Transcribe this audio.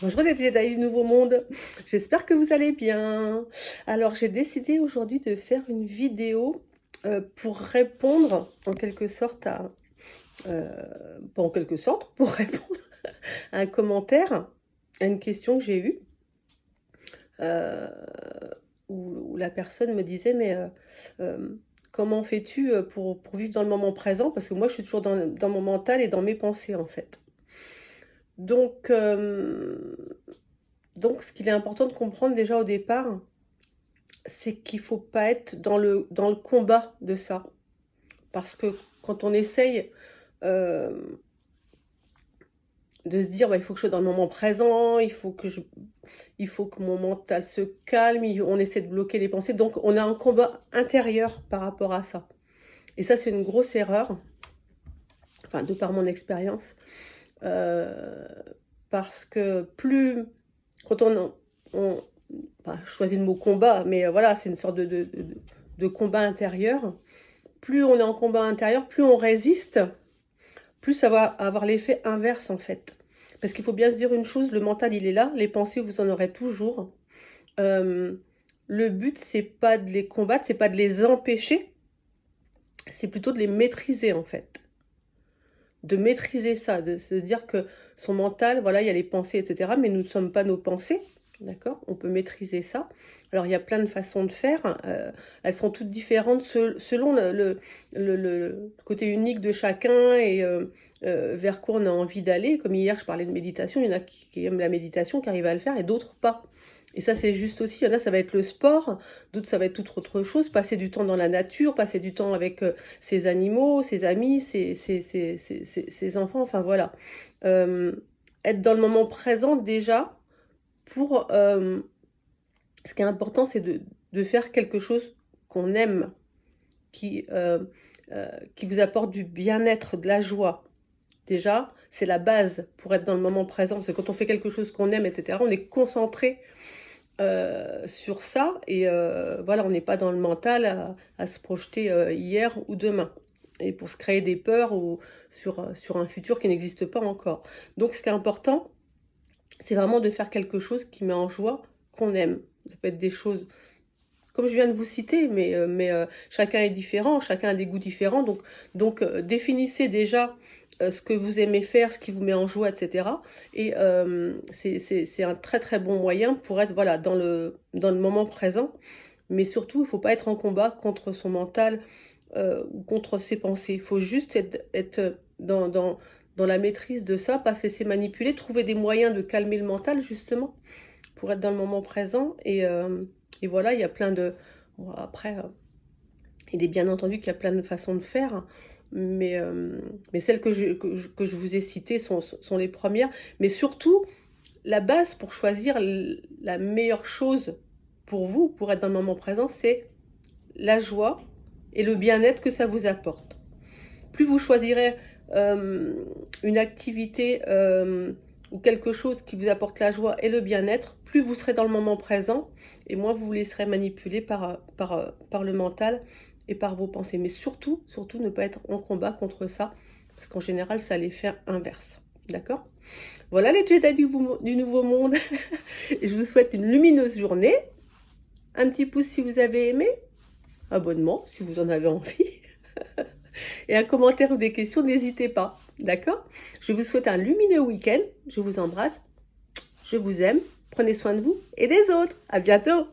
Bonjour les Jedi du Nouveau Monde, j'espère que vous allez bien. Alors j'ai décidé aujourd'hui de faire une vidéo pour répondre en quelque sorte à... pas en quelque sorte, pour répondre à un commentaire, à une question que j'ai eue, euh, où la personne me disait mais comment fais-tu pour vivre dans le moment présent? Parce que moi je suis toujours dans mon mental et dans mes pensées en fait. Donc, donc ce qu'il est important de comprendre déjà au départ, c'est qu'il faut pas être dans le combat de ça. Parce que quand on essaye de se dire, bah, il faut que je sois dans le moment présent, il faut que mon mental se calme, on essaie de bloquer les pensées. Donc on a un combat intérieur par rapport à ça. Et ça, c'est une grosse erreur, enfin, de par mon expérience. Euh, Parce que plus, quand on enfin, je choisis le mot combat, mais voilà, c'est une sorte de combat intérieur. Plus on est en combat intérieur, plus on résiste, plus ça va avoir l'effet inverse en fait. Parce qu'il faut bien se dire une chose, le mental il est là, les pensées vous en aurez toujours. Euh, le but c'est pas de les combattre, c'est pas de les empêcher, c'est plutôt de les maîtriser en fait. De maîtriser ça, de se dire que son mental, voilà, il y a les pensées, etc. Mais nous ne sommes pas nos pensées, d'accord? On peut maîtriser ça. Alors, il y a plein de façons de faire. Elles sont toutes différentes selon le côté unique de chacun et vers quoi on a envie d'aller. Comme hier, je parlais de méditation. Il y en a qui aiment la méditation, qui arrivent à le faire, et d'autres pas. Et ça, c'est juste aussi. Il y en a, ça va être le sport. D'autres, ça va être toute autre chose. Passer du temps dans la nature, passer du temps avec ses animaux, ses amis, ses enfants. Enfin, voilà. Euh, Être dans le moment présent, déjà, pour... ce qui est important, c'est de faire quelque chose qu'on aime, qui, euh, qui vous apporte du bien-être, de la joie. Déjà, c'est la base pour être dans le moment présent. Parce que quand on fait quelque chose qu'on aime, etc., on est concentré sur ça. Et voilà, on n'est pas dans le mental à se projeter hier ou demain. Et pour se créer des peurs ou sur un futur qui n'existe pas encore. Donc, ce qui est important, c'est vraiment de faire quelque chose qui met en joie, qu'on aime. Ça peut être des choses comme je viens de vous citer, mais chacun est différent, chacun a des goûts différents. Donc définissez déjà ce que vous aimez faire, ce qui vous met en joie, etc. Et c'est un très très bon moyen pour être voilà, dans le moment présent. Mais surtout, il ne faut pas être en combat contre son mental ou contre ses pensées. Il faut juste être dans la maîtrise de ça, pas se laisser manipuler, trouver des moyens de calmer le mental, justement, pour être dans le moment présent. Et voilà, il y a plein de... Bon, après, il est bien entendu qu'il y a plein de façons de faire, mais celles que je vous ai citées sont les premières. Mais surtout, la base pour choisir la meilleure chose pour vous, pour être dans le moment présent, c'est la joie et le bien-être que ça vous apporte. Plus vous choisirez une activité ou quelque chose qui vous apporte la joie et le bien-être, plus vous serez dans le moment présent et moins vous vous laisserez manipuler par le mental et par vos pensées. Mais surtout, surtout ne pas être en combat contre ça, parce qu'en général, ça a l'effet inverse. D'accord? Voilà les Jedi du Nouveau Monde. Je vous souhaite une lumineuse journée. Un petit pouce si vous avez aimé. Abonnement si vous en avez envie. Et un commentaire ou des questions, n'hésitez pas. D'accord? Je vous souhaite un lumineux week-end. Je vous embrasse. Je vous aime. Prenez soin de vous et des autres. À bientôt.